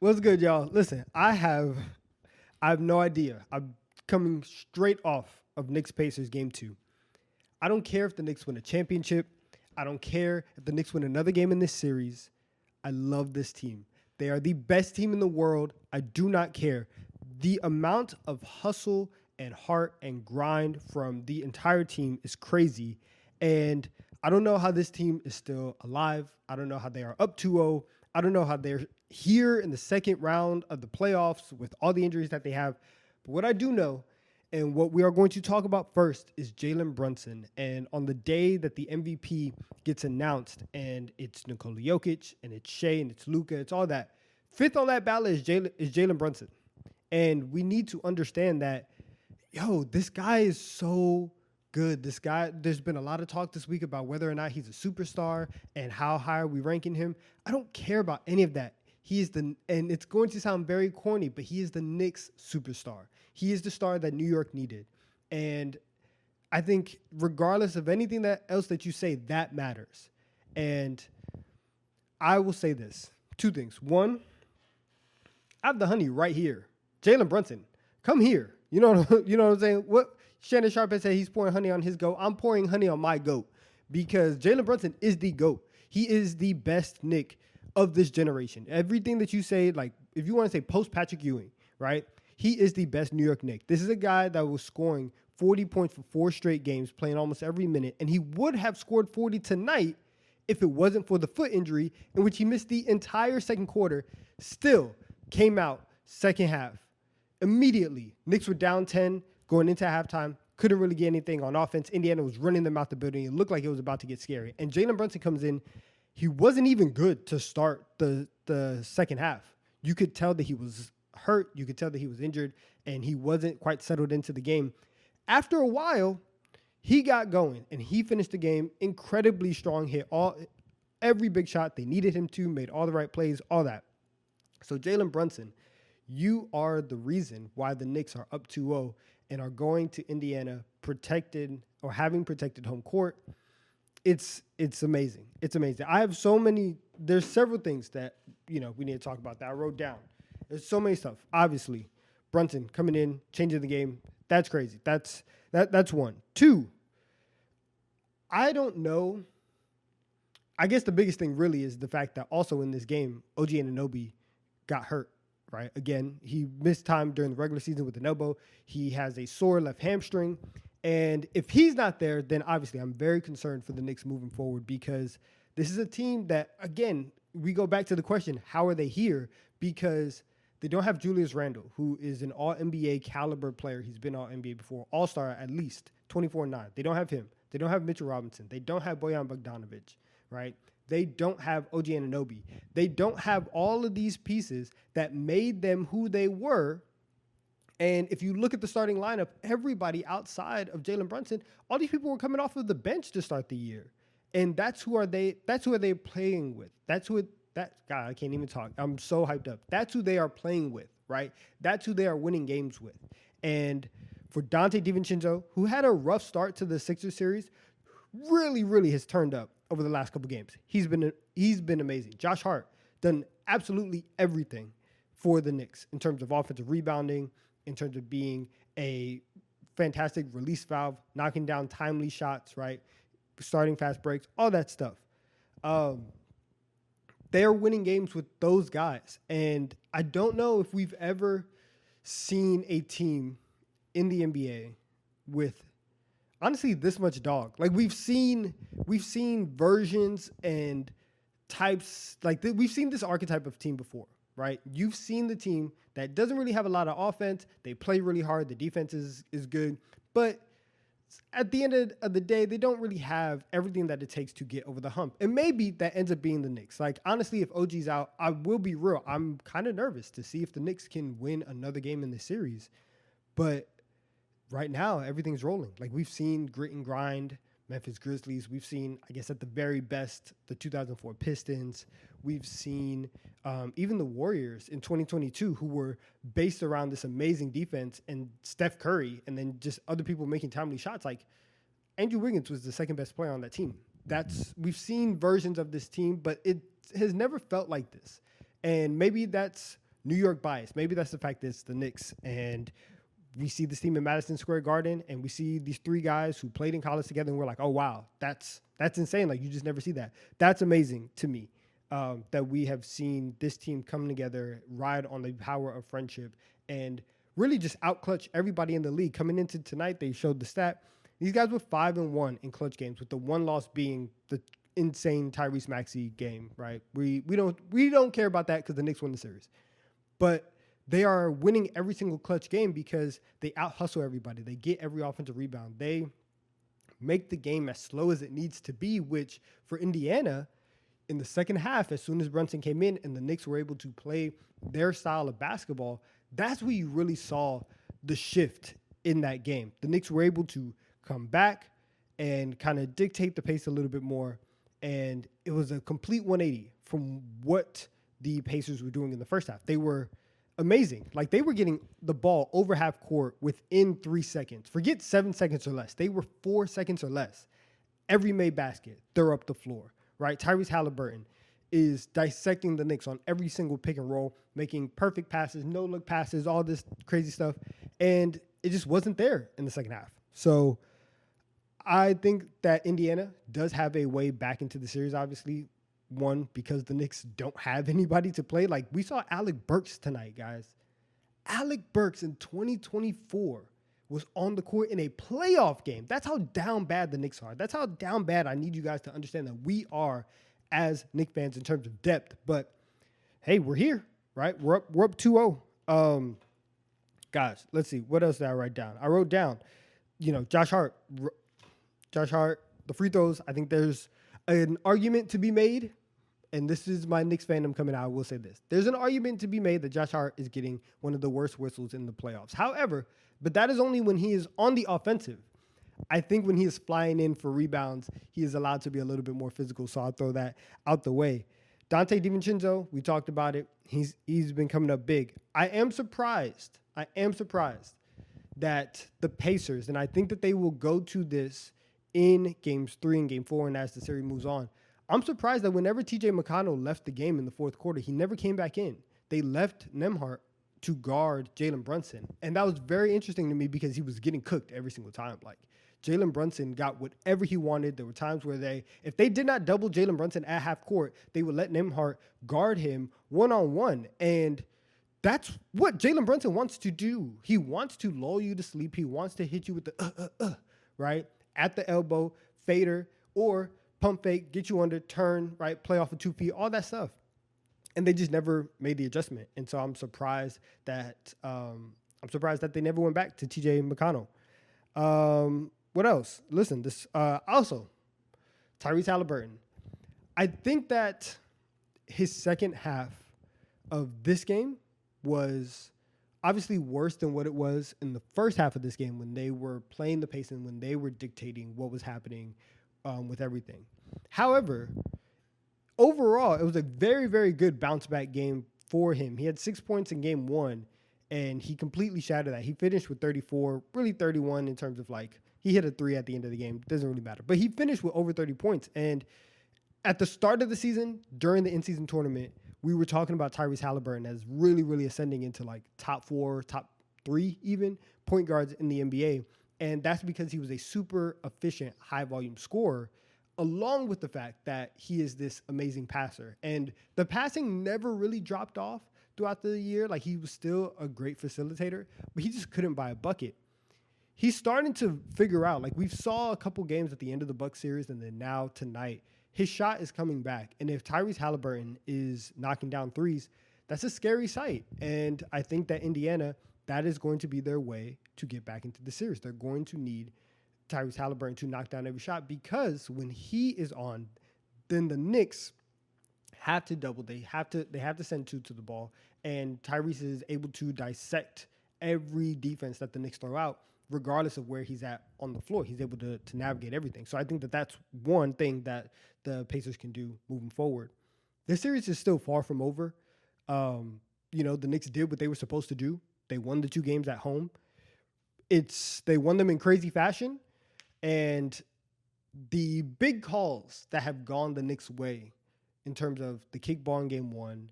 What's good, y'all? Listen, I have no idea. I'm coming straight off of Knicks Pacers game 2. I don't care if the Knicks win a championship. I don't care if the Knicks win another game in this series. I love this team. They are the best team in the world. I do not care. The amount of hustle and heart and grind from the entire team is crazy. And I don't know how this team is still alive. I don't know how they are up 2-0. I don't know how they're here in the second round of the playoffs with all the injuries that they have. But what I do know, and what we are going to talk about first, is Jalen Brunson. And on the day that the MVP gets announced, and it's Nikola Jokic, and it's Shea, and it's Luka, it's all that, fifth on that ballot is Jalen Brunson. And we need to understand that, this guy is so good. This guy, there's been a lot of talk this week about whether or not he's a superstar and how high are we ranking him. I don't care about any of that. And it's going to sound very corny, but he is the Knicks superstar. He is the star that New York needed. And I think regardless of anything else that you say, that matters. And I will say this, 2 things. 1, I have the honey right here. Jalen Brunson, come here. You know what I'm saying? What Shannon Sharp has said, he's pouring honey on his goat. I'm pouring honey on my goat because Jalen Brunson is the GOAT. He is the best Knick of this generation. Everything that you say, like if you want to say post Patrick Ewing, right? He is the best New York Knick. This is a guy that was scoring 40 points for 4 straight games, playing almost every minute, and he would have scored 40 tonight if it wasn't for the foot injury in which he missed the entire second quarter. Still came out second half. Immediately, Knicks were down 10 going into halftime. Couldn't really get anything on offense. Indiana was running them out the building. It looked like it was about to get scary. And Jalen Brunson comes in. He wasn't even good to start the second half. You could tell that he was hurt. You could tell that he was injured, and he wasn't quite settled into the game. After a while, he got going, and he finished the game incredibly strong, hit every big shot they needed him to, made all the right plays, all that. So Jalen Brunson, you are the reason why the Knicks are up 2-0 and are going to Indiana protected or having protected home court. It's amazing. It's amazing. I have there's several things that, we need to talk about that I wrote down. There's so many stuff. Obviously, Brunson coming in, changing the game. That's crazy. That's 1. 2, I don't know. I guess the biggest thing really is the fact that also in this game, OG Anunoby got hurt. Right. Again, he missed time during the regular season with an elbow. He has a sore left hamstring. And if he's not there, then obviously I'm very concerned for the Knicks moving forward because this is a team that, again, we go back to the question, how are they here? Because they don't have Julius Randle, who is an all-NBA caliber player. He's been all-NBA before, all-star at least, 24-9. They don't have him. They don't have Mitchell Robinson. They don't have Bojan Bogdanovic, right? They don't have OG Anunoby. They don't have all of these pieces that made them who they were. And if you look at the starting lineup, everybody outside of Jalen Brunson, all these people were coming off of the bench to start the year. And that's who are they playing with. God, I can't even talk. I'm so hyped up. That's who they are playing with, right? That's who they are winning games with. And for Dante DiVincenzo, who had a rough start to the Sixers series, really, really has turned up over the last couple games. He's been amazing. Josh Hart done absolutely everything for the Knicks in terms of offensive rebounding, in terms of being a fantastic release valve, knocking down timely shots, right? Starting fast breaks, all that stuff. They're winning games with those guys. And I don't know if we've ever seen a team in the NBA with honestly this much dog. Like we've seen versions and types, we've seen this archetype of team before, right? You've seen the team that doesn't really have a lot of offense. They play really hard. The defense is good. But at the end of the day, they don't really have everything that it takes to get over the hump. And maybe that ends up being the Knicks. Like, honestly, if OG's out, I will be real. I'm kind of nervous to see if the Knicks can win another game in this series. But right now, everything's rolling. Like, we've seen grit and grind, Memphis Grizzlies. We've seen, I guess, at the very best, the 2004 Pistons. We've seen even the Warriors in 2022, who were based around this amazing defense and Steph Curry, and then just other people making timely shots. Like, Andrew Wiggins was the second best player on that team. We've seen versions of this team, but it has never felt like this. And maybe that's New York bias. Maybe that's the fact that it's the Knicks. And we see this team in Madison Square Garden, and we see these three guys who played in college together, and we're like, oh, wow, that's insane. Like, you just never see that. That's amazing to me, that we have seen this team come together, ride on the power of friendship, and really just out-clutch everybody in the league. Coming into tonight, they showed the stat. These guys were 5-1 in clutch games, with the one loss being the insane Tyrese Maxey game, right? We don't care about that because the Knicks won the series. But they are winning every single clutch game because they out-hustle everybody. They get every offensive rebound. They make the game as slow as it needs to be, which for Indiana, in the second half, as soon as Brunson came in and the Knicks were able to play their style of basketball, that's where you really saw the shift in that game. The Knicks were able to come back and kind of dictate the pace a little bit more, and it was a complete 180 from what the Pacers were doing in the first half. They were amazing. Like, they were getting the ball over half court within 3 seconds. Forget 7 seconds or less. They were 4 seconds or less. Every made basket, they're up the floor, right? Tyrese Haliburton is dissecting the Knicks on every single pick and roll, making perfect passes, no-look passes, all this crazy stuff. And it just wasn't there in the second half. So I think that Indiana does have a way back into the series, obviously. One, because the Knicks don't have anybody to play. Like, we saw Alec Burks tonight, guys. Alec Burks in 2024 was on the court in a playoff game. That's how down bad the Knicks are. That's how down bad I need you guys to understand that we are as Knicks fans in terms of depth. But, hey, we're here, right? We're up 2-0. Guys, let's see. What else did I write down? I wrote down, Josh Hart, the free throws. I think there's an argument to be made, and this is my Knicks fandom coming out. I will say this. There's an argument to be made that Josh Hart is getting one of the worst whistles in the playoffs. However, but that is only when he is on the offensive. I think when he is flying in for rebounds, he is allowed to be a little bit more physical, so I'll throw that out the way. Dante DiVincenzo, we talked about it. He's been coming up big. I am surprised that the Pacers, and I think that they will go to this in games 3 and game 4 and as the series moves on. I'm surprised that whenever TJ McConnell left the game in the fourth quarter, he never came back in. They left Nembhard to guard Jalen Brunson. And that was very interesting to me because he was getting cooked every single time. Like, Jalen Brunson got whatever he wanted. There were times where if they did not double Jalen Brunson at half court, they would let Nembhard guard him one-on-one. And that's what Jalen Brunson wants to do. He wants to lull you to sleep. He wants to hit you with the right? At the elbow, fader, or pump fake, get you under, turn, right, play off of 2 feet, all that stuff. And they just never made the adjustment. And so I'm surprised that they never went back to TJ McConnell. What else? Listen, this also Tyrese Haliburton. I think that his second half of this game was obviously worse than what it was in the first half of this game when they were playing the pace and when they were dictating what was happening with everything. However, overall, it was a very, very good bounce-back game for him. He had 6 points in game 1, and he completely shattered that. He finished with 34, really 31 in terms of, like, he hit a 3 at the end of the game. Doesn't really matter. But he finished with over 30 points. And at the start of the season, during the in-season tournament, we were talking about Tyrese Haliburton as really, really ascending into like top 4, top 3 even point guards in the NBA. And that's because he was a super efficient, high volume scorer, along with the fact that he is this amazing passer. And the passing never really dropped off throughout the year. Like, he was still a great facilitator, but he just couldn't buy a bucket. He's starting to figure out, like, we saw a couple games at the end of the Bucks series, and then now tonight, his shot is coming back. And if Tyrese Haliburton is knocking down threes, that's a scary sight. And I think that Indiana, that is going to be their way to get back into the series. They're going to need Tyrese Haliburton to knock down every shot, because when he is on, then the Knicks have to double. They have to send 2 to the ball. And Tyrese is able to dissect every defense that the Knicks throw out, regardless of where he's at on the floor. He's able to navigate everything. So I think that that's one thing that the Pacers can do moving forward. This series is still far from over. The Knicks did what they were supposed to do. They won the 2 games at home. They won them in crazy fashion. And the big calls that have gone the Knicks' way in terms of the kickball in game 1,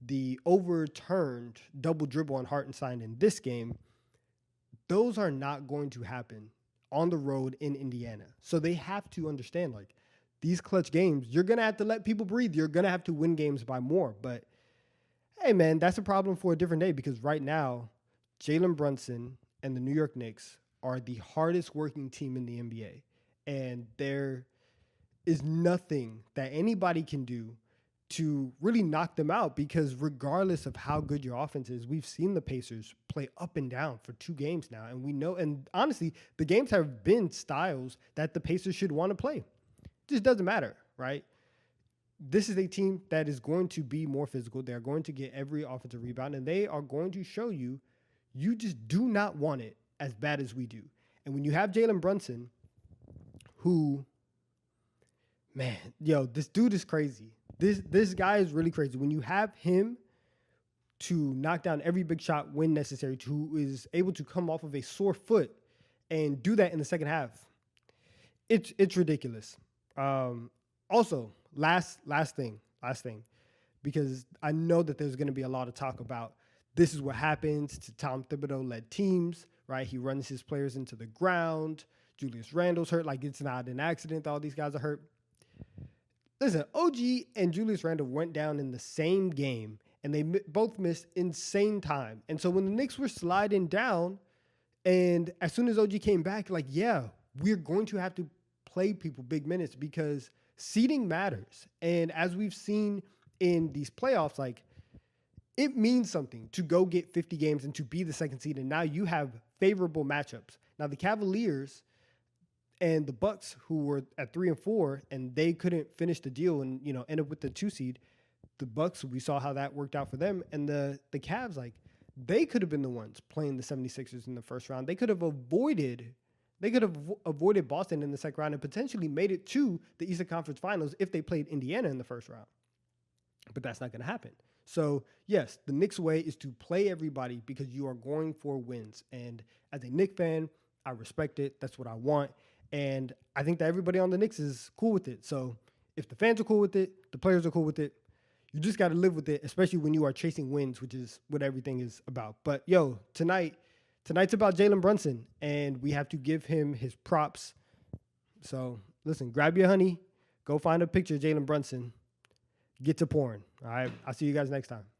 the overturned double dribble on Hart and signed in this game, those are not going to happen on the road in Indiana. So they have to understand, like, these clutch games, you're going to have to let people breathe. You're going to have to win games by more. But, hey, man, that's a problem for a different day because right now, Jalen Brunson and the New York Knicks are the hardest working team in the NBA. And there is nothing that anybody can do to really knock them out because regardless of how good your offense is, we've seen the Pacers play up and down for 2 games now. And we know, and honestly, the games have been styles that the Pacers should want to play. It just doesn't matter, right? This is a team that is going to be more physical. They're going to get every offensive rebound, and they are going to show you, you just do not want it as bad as we do. And when you have Jalen Brunson, who, man, yo, this dude is crazy. This guy is really crazy. When you have him to knock down every big shot when necessary, who is able to come off of a sore foot and do that in the second half, it's ridiculous. Also, last thing, because I know that there's going to be a lot of talk about this is what happens to Tom Thibodeau-led teams, right? He runs his players into the ground. Julius Randle's hurt. Like, it's not an accident that all these guys are hurt. Listen, OG and Julius Randle went down in the same game, and they both missed insane time. And so when the Knicks were sliding down, and as soon as OG came back, like, yeah, we're going to have to play people big minutes because seeding matters. And as we've seen in these playoffs, like, it means something to go get 50 games and to be the second seed. And now you have favorable matchups. Now the Cavaliers and the Bucks, who were at 3 and 4, and they couldn't finish the deal and, you know, end up with the 2 seed. The Bucks, we saw how that worked out for them. And the Cavs, like, they could have been the ones playing the 76ers in the first round. They could have avoided Boston in the second round and potentially made it to the Eastern Conference Finals if they played Indiana in the first round. But that's not going to happen. So, yes, the Knicks way is to play everybody because you are going for wins. And as a Knicks fan, I respect it. That's what I want. And I think that everybody on the Knicks is cool with it. So if the fans are cool with it, the players are cool with it, you just got to live with it, especially when you are chasing wins, which is what everything is about. But, yo, tonight's about Jalen Brunson, and we have to give him his props. So, listen, grab your honey, go find a picture of Jalen Brunson, get to pouring. All right, I'll see you guys next time.